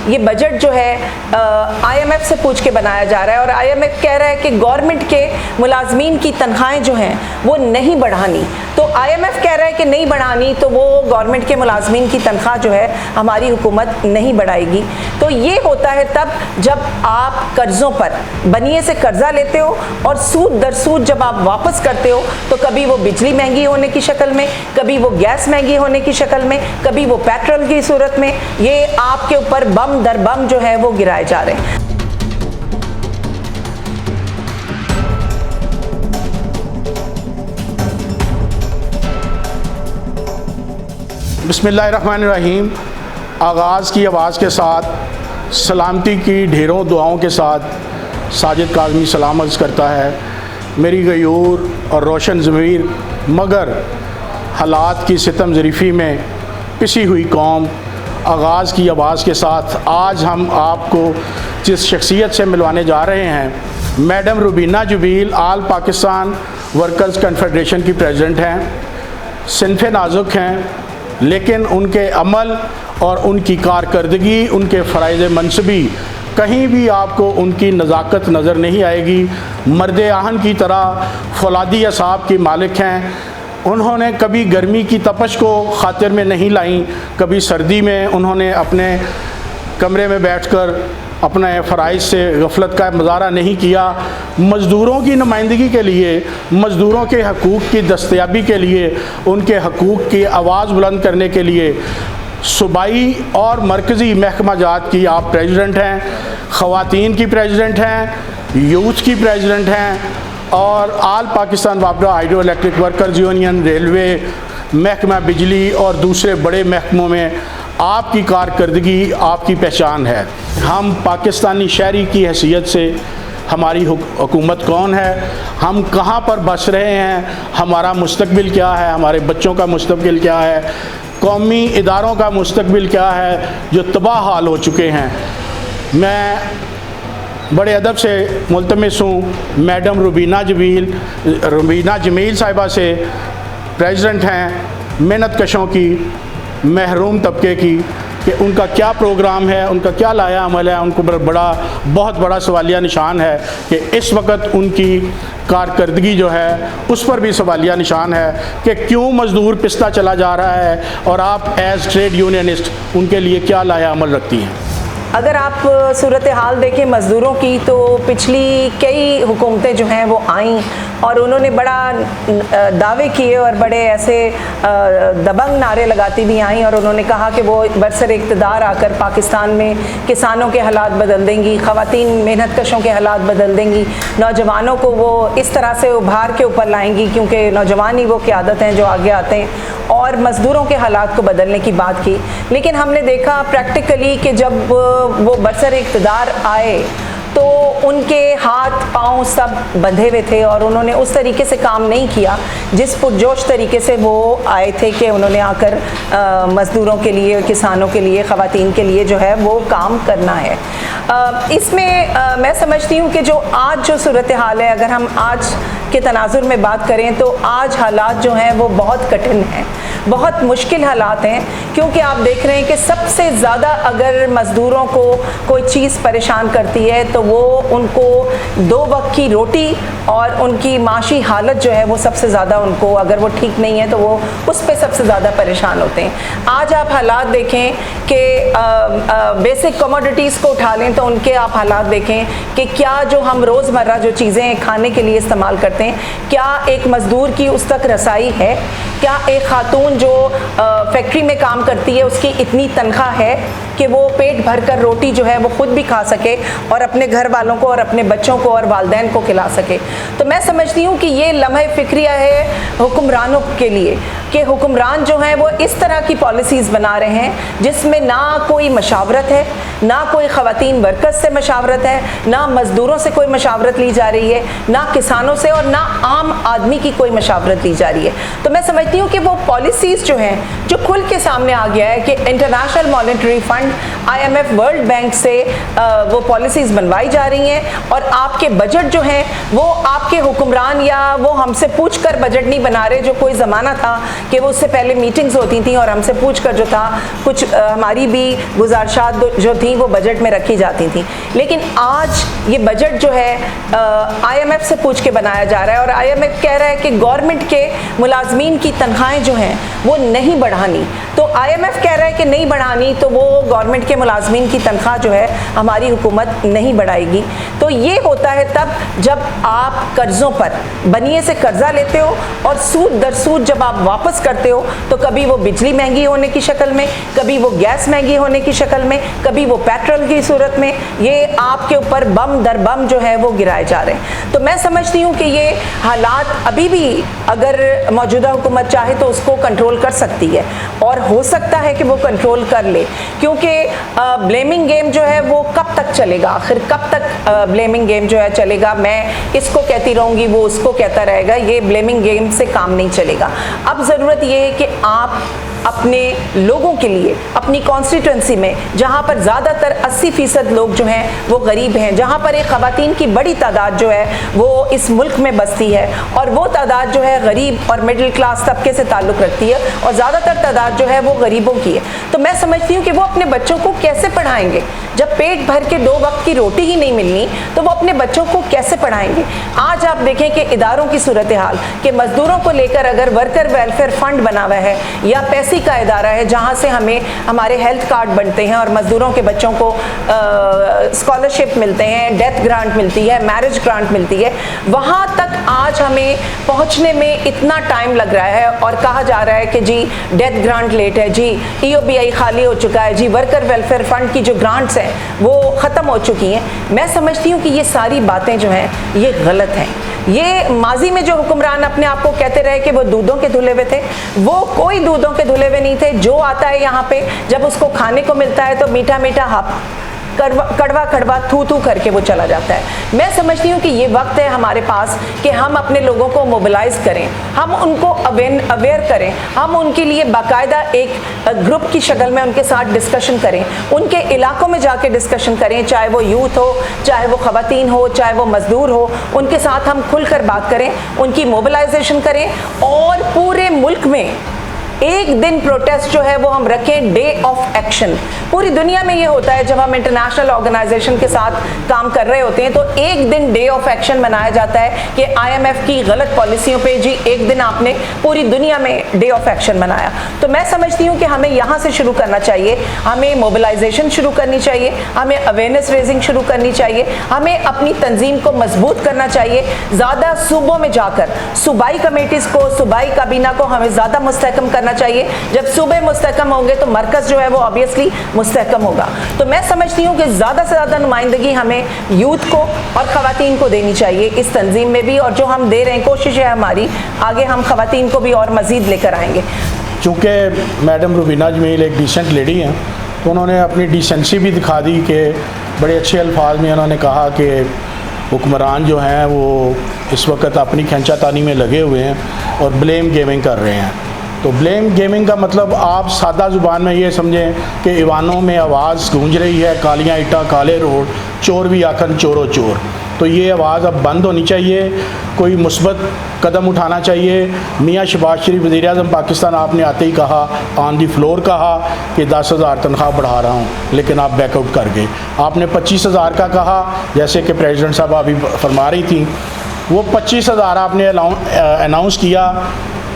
یہ بجٹ جو ہے IMF سے پوچھ کے بنایا جا رہا ہے، اور IMF کہہ رہا ہے کہ گورنمنٹ کے ملازمین کی تنخواہیں جو ہیں وہ نہیں بڑھانی. تو IMF کہہ رہا ہے کہ نہیں بڑھانی، تو وہ گورنمنٹ کے ملازمین کی تنخواہ جو ہے ہماری حکومت نہیں بڑھائے گی. تو یہ ہوتا ہے تب جب آپ قرضوں پر بنیے سے قرضہ لیتے ہو اور سود در سود جب آپ واپس کرتے ہو، تو کبھی وہ بجلی مہنگی ہونے کی شکل میں، کبھی وہ گیس مہنگی ہونے کی شکل میں، کبھی وہ پیٹرول کی صورت میں، یہ آپ کے اوپر بم در بم جو ہے وہ گرائے جا رہے ہیں. بسم اللہ الرحمن الرحیم. آغاز کی آواز کے ساتھ سلامتی کی ڈھیروں دعاؤں کے ساتھ ساجد کاظمی سلام عرض کرتا ہے. میری غیور اور روشن ضمیر مگر حالات کی ستم ظریفی میں پسی ہوئی قوم، آغاز کی آواز کے ساتھ آج ہم آپ کو جس شخصیت سے ملوانے جا رہے ہیں، میڈم روبینہ جبیل آل پاکستان ورکرز کنفیڈریشن کی پریزیڈنٹ ہیں. صنف نازک ہیں، لیکن ان کے عمل اور ان کی کارکردگی، ان کے فرائض منصبی کہیں بھی آپ کو ان کی نزاکت نظر نہیں آئے گی. مرد آہن کی طرح فولادی اعصاب کی مالک ہیں. انہوں نے کبھی گرمی کی تپش کو خاطر میں نہیں لائیں، کبھی سردی میں انہوں نے اپنے کمرے میں بیٹھ کر اپنے فرائض سے غفلت کا مظاہرہ نہیں کیا. مزدوروں کی نمائندگی کے لیے، مزدوروں کے حقوق کی دستیابی کے لیے، ان کے حقوق کی آواز بلند کرنے کے لیے صوبائی اور مرکزی محکمہ جات کی آپ پریزیڈنٹ ہیں، خواتین کی پریزیڈنٹ ہیں، یوتھ کی پریزیڈنٹ ہیں، اور آل پاکستان وابڈا hydro electric workers union, railway محکمہ بجلی اور دوسرے بڑے محکموں میں آپ کی کارکردگی آپ کی پہچان ہے. ہم پاکستانی شہری کی حیثیت سے ہماری حکومت کون ہے، ہم کہاں پر بس رہے ہیں، ہمارا مستقبل کیا ہے، ہمارے بچوں کا مستقبل کیا ہے، قومی اداروں کا مستقبل کیا ہے جو تباہ حال ہو چکے ہیں. میں بڑے ادب سے ملتمس ہوں میڈم روبینہ جمیل صاحبہ سے، پریزیڈنٹ ہیں محنت کشوں کی، محروم طبقے کی، کہ ان کا کیا پروگرام ہے، ان کا کیا لایا عمل ہے. ان کو بہت بڑا سوالیہ نشان ہے کہ اس وقت ان کی کارکردگی جو ہے اس پر بھی سوالیہ نشان ہے کہ کیوں مزدور پستا چلا جا رہا ہے، اور آپ ایز ٹریڈ یونینسٹ ان کے لیے کیا لایا عمل رکھتی ہیں. اگر آپ صورتحال دیکھیں مزدوروں کی، تو پچھلی کئی حکومتیں جو ہیں وہ آئیں اور انہوں نے بڑا دعوے کیے اور بڑے ایسے دبنگ نعرے لگاتی بھی آئیں، اور انہوں نے کہا کہ وہ برسر اقتدار آ کر پاکستان میں کسانوں کے حالات بدل دیں گی، خواتین محنت کشوں کے حالات بدل دیں گی، نوجوانوں کو وہ اس طرح سے ابھار کے اوپر لائیں گی، کیونکہ نوجوان ہی وہ قیادت ہیں جو آگے آتے ہیں، اور مزدوروں کے حالات کو بدلنے کی بات کی. لیکن ہم نے دیکھا پریکٹیکلی کہ جب وہ برسر اقتدار آئے تو ان کے ہاتھ پاؤں سب بندھے ہوئے تھے، اور انہوں نے اس طریقے سے کام نہیں کیا جس پرجوش طریقے سے وہ آئے تھے کہ انہوں نے آ کر مزدوروں کے لیے، کسانوں کے لیے، خواتین کے لیے جو ہے وہ کام کرنا ہے. اس میں میں سمجھتی ہوں کہ جو آج جو صورتحال ہے، اگر ہم آج کے تناظر میں بات کریں تو آج حالات جو ہیں وہ بہت کٹھن ہیں، بہت مشکل حالات ہیں، کیونکہ آپ دیکھ رہے ہیں کہ سب سے زیادہ اگر مزدوروں کو کوئی چیز پریشان کرتی ہے تو وہ ان کو 2 وقت کی روٹی اور ان کی معاشی حالت جو ہے وہ سب سے زیادہ ان کو، اگر وہ ٹھیک نہیں ہے تو وہ اس پہ سب سے زیادہ پریشان ہوتے ہیں. آج آپ حالات دیکھیں کہ بیسک کموڈٹیز کو اٹھا لیں تو ان کے آپ حالات دیکھیں کہ کیا جو ہم روزمرہ جو چیزیں کھانے کے لیے استعمال کرتے ہیں، کیا ایک مزدور کی اس تک رسائی ہے؟ کیا ایک خاتون جو فیکٹری میں کام کرتی ہے اس کی اتنی تنخواہ ہے کہ وہ پیٹ بھر کر روٹی جو ہے وہ خود بھی کھا سکے اور اپنے گھر والوں کو اور اپنے بچوں کو اور والدین کو کھلا سکے؟ تو میں سمجھتی ہوں کہ یہ لمحہ فکریہ ہے حکمرانوں کے لیے کہ حکمران جو ہیں وہ اس طرح کی پالیسیز بنا رہے ہیں جس میں نہ کوئی مشاورت ہے، نہ کوئی خواتین ورکرز سے مشاورت ہے، نہ مزدوروں سے کوئی مشاورت لی جا رہی ہے، نہ کسانوں سے، اور نہ عام آدمی کی کوئی مشاورت لی جا رہی ہے. تو میں سمجھتی ہوں کہ وہ پالیسیز جو ہیں جو کھل کے سامنے آ گیا ہے کہ international monetary fund IMF world bank سے وہ پالیسیز بنوائی جا رہی ہیں، اور آپ کے بجٹ جو ہیں وہ آپ کے حکمران یا وہ ہم سے پوچھ کر بجٹ نہیں بنا رہے، جو کوئی زمانہ تھا कि वो उससे पहले मीटिंग्स होती थी और हमसे पूछ कर जो था कुछ हमारी भी गुजारिशात जो थी वो बजट में रखी जाती थी। लेकिन आज ये बजट जो है IMF से पूछ के बनाया जा रहा है और IMF कह रहा है कि गवर्नमेंट के मुलाजमीन की तनख्वाहें जो हैं वो नहीं बढ़ानी। तो IMF कह रहा है कि नहीं बढ़ानी तो वो गवर्नमेंट के मुलाजमीन की तनख्वाह जो है हमारी हुकूमत नहीं बढ़ाएगी। तो ये होता है तब जब आप कर्ज़ों पर बनिए से कर्जा लेते हो और सूद दर सूद जब आप वापस करते हो तो कभी वो बिजली महंगी होने की शक्ल में, कभी वो गैस महंगी होने की शक्ल में, कभी वो पेट्रोल की सूरत में, ये आपके ऊपर बम दर बम जो है वो गिराए जा रहे हैं। तो मैं समझती हूँ कि ये हालात अभी भी अगर मौजूदा हुकूमत चाहे तो उसको कंट्रोल कर सकती है और हो सकता है कि वो कंट्रोल कर ले, क्योंकि ब्लेमिंग गेम जो है वो कब तक चलेगा, आखिर कब तक ब्लेमिंग गेम जो है चलेगा। मैं इसको कहती रहूँगी, वो उसको कहता रहेगा, ये ब्लेमिंग गेम से काम नहीं चलेगा। अब ज़रूरत ये है कि आप अपने लोगों के लिए अपनी कॉन्स्टिट्यूंसी में जहाँ पर ज़्यादातर 80% लोग जो हैं वो गरीब हैं, जहाँ पर एक ख़वातीन की बड़ी तादाद जो है वो इस मुल्क में बसती है और वो तादाद जो है गरीब और मिडिल क्लास तबके से ताल्लुक़ रखती है और ज़्यादातर तादाद जो है वो गरीबों की है। तो मैं समझती हूँ कि वो अपने बच्चों को कैसे पढ़ाएंगे जब पेट भर के 2 वक्त की रोटी ही नहीं मिलनी, तो वो अपने बच्चों को कैसे पढ़ाएंगे। आज आप देखें कि इदारों की सूरत हाल कि मज़दूरों को लेकर अगर वर्कर वेलफेयर फंड बना हुआ है या पैसे का इदारा है जहां से हमें हमारे हेल्थ कार्ड बनते हैं और मज़दूरों के बच्चों को स्कॉलरशिप मिलते हैं, डेथ ग्रांट मिलती है, मैरिज ग्रांट मिलती है, वहां तक आज हमें पहुंचने में इतना टाइम लग रहा है और कहा जा रहा है कि जी डेथ ग्रांट लेट है, जी EOBI खाली हो चुका है, जी वर्कर वेलफेयर फंड की जो ग्रांट्स हैं वो ख़त्म हो चुकी हैं। मैं समझती हूँ कि ये सारी बातें जो हैं ये गलत हैं। ये माजी में जो हुक्मरान अपने आप को कहते रहे कि वो दूधों के धुले हुए थे, वो कोई दूधों के धुले हुए नहीं थे। जो आता है यहाँ पे जब उसको खाने को मिलता है तो मीठा मीठा हप कड़वा कड़वा थू थू करके वो चला जाता है। मैं समझती हूँ कि ये वक्त है हमारे पास कि हम अपने लोगों को मोबिलाइज करें, हम उनको अवेयर करें, हम उनके लिए बाकायदा एक ग्रुप की शक्ल में उनके साथ डिस्कशन करें, उनके इलाकों में जाके डिस्कशन करें, चाहे वो यूथ हो, चाहे वो ख़वातीन हो, चाहे वो मज़दूर हो, उनके साथ हम खुलकर बात करें, उनकी मोबिलाइजेशन करें और पूरे मुल्क में एक दिन प्रोटेस्ट जो है वो हम रखें, डे ऑफ एक्शन। पूरी दुनिया में ये होता है जब हम इंटरनेशनल ऑर्गेनाइजेशन के साथ काम कर रहे होते हैं तो एक दिन डे ऑफ एक्शन मनाया जाता है कि IMF की गलत पॉलिसियों पे जी एक दिन आपने पूरी दुनिया में डे ऑफ एक्शन मनाया। तो मैं समझती हूँ कि हमें यहाँ से शुरू करना चाहिए, हमें मोबिलाइजेशन शुरू करनी चाहिए, हमें अवेयरनेस रेजिंग शुरू करनी चाहिए, हमें अपनी तंजीम को मजबूत करना चाहिए, ज़्यादा सूबों में जाकर सूबाई कमेटीज़ को, सूबाई काबीना को हमें ज़्यादा मुस्तहकम करना चाहिए। जब सूबे मुस्तहकम होंगे तो मरकज़ जो है वो ऑब्वियसली मुस्तहकम होगा। तो मैं समझती हूँ कि ज़्यादा से ज़्यादा नुमाइंदगी हमें यूथ को और ख़वातीन को देनी चाहिए इस तंजीम में भी, और जो हम दे रहे हैं कोशिश है हमारी, आगे हम ख़वातीन को भी और मज़ीद लेकर आएंगे। चूँकि मैडम रुबीना जमील एक डिसेंट लेडी हैं तो उन्होंने अपनी डिसेंसी भी दिखा दी कि बड़े अच्छे अल्फाज में उन्होंने कहा कि हुक्मरान जो हैं वो इस वक्त अपनी खींचातानी में लगे हुए हैं और ब्लेम गेमिंग कर रहे हैं। तो ब्लेम गेमिंग का मतलब आप सादा ज़ुबान में ये समझें कि ईवानों में आवाज़ गूंज रही है, कालियाँ ईटा काले रोड, चोर भी आखन चोरो चोर। तो ये आवाज़ अब बंद होनी चाहिए, कोई मुस्बत कदम उठाना चाहिए। मियाँ शहबाज शरीफ वज़ीर-ए-आज़म पाकिस्तान, आपने आते ही कहा, ऑन दी फ्लोर कहा कि 10,000 तनख्वाह बढ़ा रहा हूँ, लेकिन आप बैकआउट कर गए। आपने 25,000 का कहा, जैसे कि प्रेसिडेंट साहब अभी फरमा रही थी, वो 25,000 आपने अनाउंस किया,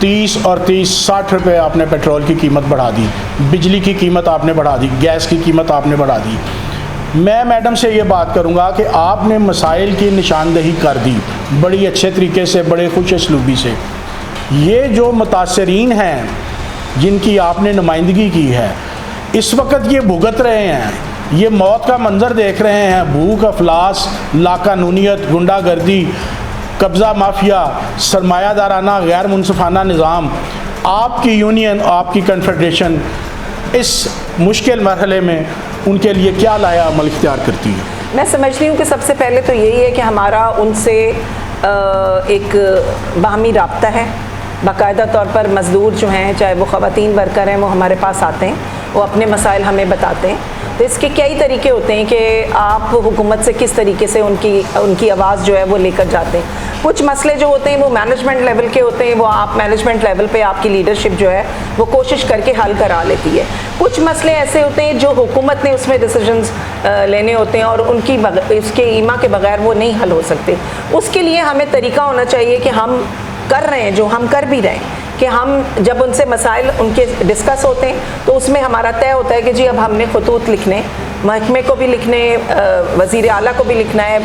30 और 30 60 रुपये आपने पेट्रोल की कीमत बढ़ा दी, बिजली की कीमत आपने बढ़ा दी, गैस की कीमत आपने बढ़ा दी। मैं मैडम से ये बात करूँगा कि आपने मसाइल की निशानदही कर दी बड़ी अच्छे तरीके से, बड़े खुश असलूबी से। ये जो मुतासरीन हैं जिनकी आपने नुमाइंदगी की है, इस वक्त ये भुगत रहे हैं, ये मौत का मंजर देख रहे हैं, भूख अफलास, लाकानूनियत, गुंडागर्दी, कब्ज़ा माफिया, सरमायादाराना गैर मुनसिफाना निज़ाम। आपकी यूनियन, आपकी कन्फेडरेशन इस मुश्किल मरहले में उनके लिए क्या लाया अमल इख्तियार करती है? मैं समझती हूँ कि सबसे पहले तो यही है कि हमारा उनसे एक बाहमी राब्ता है। बाकायदा तौर पर मज़दूर जो हैं, चाहे वो ख़वातीन वर्कर हैं, वो हमारे पास आते हैं, वो अपने मसाइल हमें बताते हैं। तो इसके कई तरीके होते हैं कि आप हुकूमत से किस तरीके से उनकी आवाज़ जो है वो लेकर जाते हैं। कुछ मसले जो होते हैं वो मैनेजमेंट लेवल के होते हैं, वो आप मैनेजमेंट लेवल पे आपकी लीडरशिप जो है वो कोशिश करके हल करा लेती है। कुछ मसले ऐसे होते हैं जो हुकूमत ने उसमें डिसीजंस लेने होते हैं और उनकी इसके ईमा के बगैर वो नहीं हल हो सकते। उसके लिए हमें तरीका होना चाहिए कि हम कर रहे हैं, जो हम कर भी रहे हैं, कि हम जब उनसे मसाइल उनके डिस्कस होते हैं तो उसमें हमारा तय होता है कि जी अब हमने खतूत लिखने, महकमे को भी लिखने, वज़ीर आला को भी लिखना है,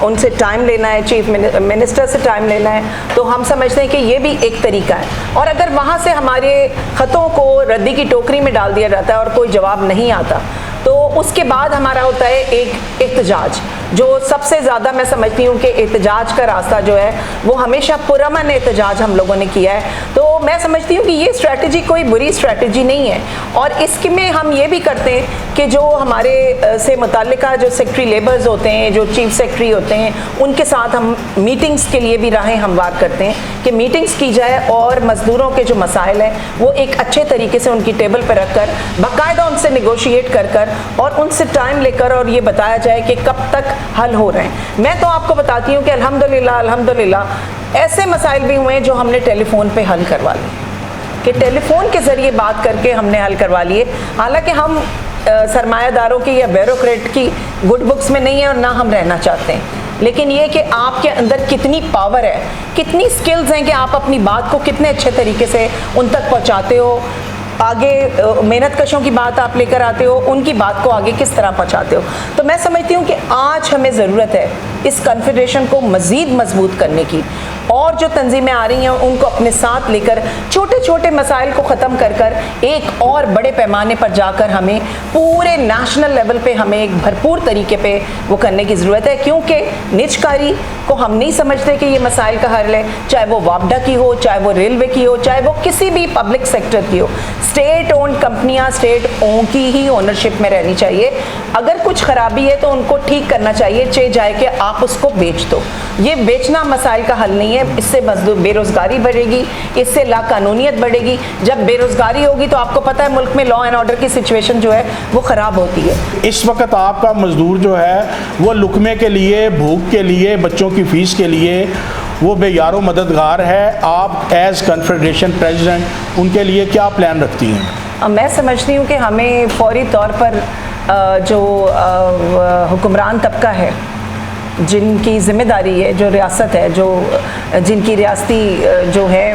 उनसे टाइम लेना है, चीफ मिनिस्टर से टाइम लेना है, तो हम समझते हैं कि ये भी एक तरीका है। और अगर वहाँ से हमारे ख़तों को रद्दी की टोकरी में डाल दिया जाता है और कोई जवाब नहीं आता, तो उसके बाद हमारा होता है एक एहतजाज, जो सबसे ज़्यादा मैं समझती हूँ कि एहतजाज का रास्ता जो है वो हमेशा पुरअमन एहतजाज हम लोगों ने किया है। तो मैं समझती हूँ कि ये स्ट्रैटेजी कोई बुरी स्ट्रैटेजी नहीं है। और इसमें हम ये भी करते हैं कि जो हमारे से मुताल्लिका जो सेक्रेटरी लेबर्स होते हैं, जो चीफ सेक्रेटरी होते हैं, उनके साथ हम मीटिंग्स के लिए भी राहें हमवार करते हैं कि मीटिंग्स की जाए और मज़दूरों के जो मसाइल हैं वो एक अच्छे तरीके से उनकी टेबल पर रख कर बाकायदा उनसे निगोशिएट कर और उनसे टाइम लेकर और ये बताया जाए कि कब तक हल हो रहे हैं। मैं तो आपको बताती हूँ कि अल्हम्दुलिल्लाह ऐसे मसाइल भी हुए हैं जो हमने टेलीफोन पे हल करवा लिए, कि टेलीफोन के ज़रिए बात करके हमने हल करवा लिए। हालांकि हम सरमायादारों की या ब्यूरोक्रेट की गुड बुक्स में नहीं है और ना हम रहना चाहते हैं, लेकिन ये कि आपके अंदर कितनी पावर है, कितनी स्किल्स हैं कि आप अपनी बात को कितने अच्छे तरीके से उन तक पहुँचाते हो, आगे मेहनत कशों की बात आप लेकर आते हो, उनकी बात को आगे किस तरह पहुंचाते हो। तो मैं समझती हूँ कि आज हमें ज़रूरत है इस कॉन्फेडरेशन को मज़ीद मजबूत करने की, और जो तंजीमें आ रही हैं उनको अपने साथ लेकर छोटे छोटे मसाइल को ख़त्म कर एक और बड़े पैमाने पर जाकर हमें पूरे नेशनल लेवल पे हमें एक भरपूर तरीके पे वो करने की ज़रूरत है। क्योंकि निजकारी को हम नहीं समझते कि ये मसाइल का हल है, चाहे वो वापडा की हो, चाहे वो रेलवे की हो, चाहे वो किसी भी पब्लिक सेक्टर की हो। स्टेट ओन्ड कंपनियां स्टेट ओन की ही ओनरशिप में रहनी चाहिए। अगर कुछ खराबी है तो उनको ठीक करना चाहिए, चाहे जाए कि आप उसको बेच दो। ये बेचना मसाइल का हल नहीं है, इससे मजदूर बेरोज़गारी बढ़ेगी, इससे लाकानूनियत बढ़ेगी। जब बेरोज़गारी होगी तो आपको पता है मुल्क में लॉ एंड ऑर्डर की सिचुएशन जो है वो ख़राब होती है। इस वक्त आपका मजदूर जो है वो लुकमे के लिए, भूख के लिए, बच्चों की फ़ीस के लिए वो बेयारो मददगार है। आप एज़ कॉन्फेडरेशन प्रेसिडेंट उनके लिए क्या प्लान रखती हैं? मैं समझती हूँ कि हमें फौरी तौर पर जो हुक्मरान तबका है, जिनकी ज़िम्मेदारी है, जो रियासत है, जो जिनकी रियासती जो है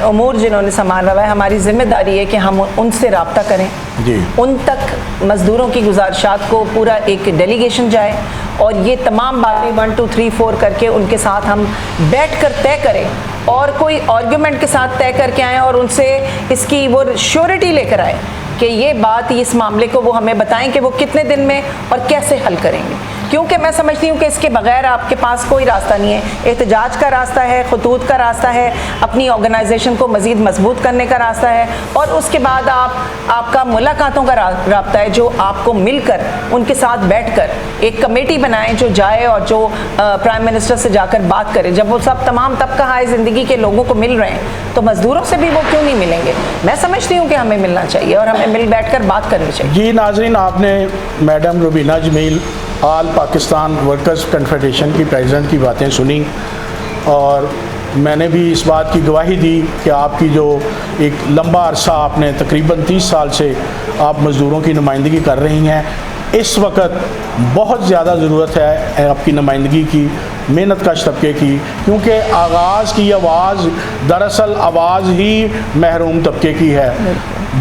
अमूर जिन्होंने संभाला हुआ है, हमारी ज़िम्मेदारी है कि हम उनसे रब्ता करें जी। उन तक मज़दूरों की गुजारिशात को पूरा एक डेलीगेशन जाए और ये तमाम बातें 1 2 3 4 करके उनके साथ हम बैठ कर तय करें और कोई आर्गूमेंट के साथ तय करके आएँ और उनसे इसकी वो श्योरिटी लेकर आए कि ये बात, इस मामले को वो हमें बताएं कि वो कितने दिन में और कैसे हल करेंगे। क्योंकि मैं समझती हूँ कि इसके बगैर आपके पास कोई रास्ता नहीं है। एहतजाज का रास्ता है, खतूत का रास्ता है, अपनी ऑर्गेनाइजेशन को मज़ीद मजबूत करने का रास्ता है, और उसके बाद आपका मुलाकातों का रास्ता है, जो आपको मिलकर उनके साथ बैठकर एक कमेटी बनाएं जो जाए और जो प्राइम मिनिस्टर से जाकर बात करे। जब वो सब तमाम तबका हाय ज़िंदगी के लोगों को मिल रहे हैं तो मज़दूरों से भी वो क्यों नहीं मिलेंगे? मैं समझती हूँ कि हमें मिलना चाहिए और हमें मिल बैठ कर बात करनी चाहिए। जी नाज़रीन, आपने madam Rubina Jameel all Pakistan workers confederation की प्रेसिडेंट की बातें सुनी, और मैंने भी इस बात की गवाही दी कि आपकी जो एक लंबा अरसा आपने तकरीबन 30 साल से आप मज़दूरों की नुमाइंदगी कर रही हैं। इस वक्त बहुत ज़्यादा ज़रूरत है आपकी नुमाइंदगी की, मेहनत कश तबके की, क्योंकि आगाज़ की आवाज़ दरअसल आवाज़ ही महरूम तबके की है,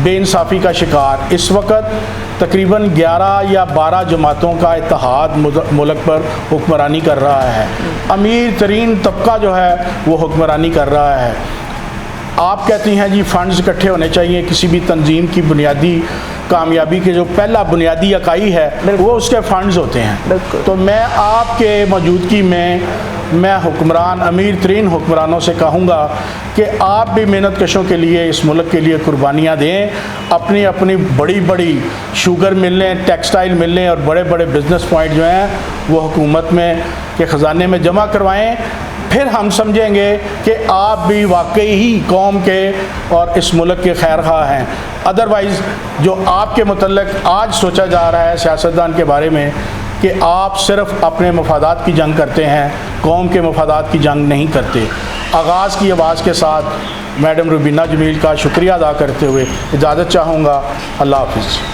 बेइंसाफ़ी का शिकार। इस वक्त तकरीबन 11 या 12 जमातों का इत्तेहाद मुल्क पर हुक्मरानी कर रहा है। अमीर तरीन तबका जो है वो हुक्मरानी कर रहा है। आप कहती हैं जी फ़ंड्स इकट्ठे होने चाहिए, किसी भी तंजीम की बुनियादी कामयाबी के जो पहला बुनियादी इकाई है वो उसके फ़ंड्स होते हैं। तो मैं आपके मौजूदगी में मैं हुक्मरान, अमीर तरीन हुक्मरानों से कहूँगा कि आप भी मेहनत कशों के लिए, इस मुल्क के लिए कुर्बानियाँ दें, अपनी अपनी बड़ी बड़ी शुगर मिलें, टेक्सटाइल मिलें और बड़े बड़े बिज़नेस पॉइंट जो हैं वो हुकूमत में के ख़जाने में जमा करवाएं। پھر ہم سمجھیں گے کہ آپ بھی واقعی ہی قوم کے اور اس ملک کے خیر خواہ ہیں۔ ادروائز جو آپ کے متعلق آج سوچا جا رہا ہے سیاستدان کے بارے میں کہ آپ صرف اپنے مفادات کی جنگ کرتے ہیں، قوم کے مفادات کی جنگ نہیں کرتے۔ آغاز کی آواز کے ساتھ میڈم روبینہ جمیل کا شکریہ ادا کرتے ہوئے اجازت چاہوں گا۔ اللہ حافظ۔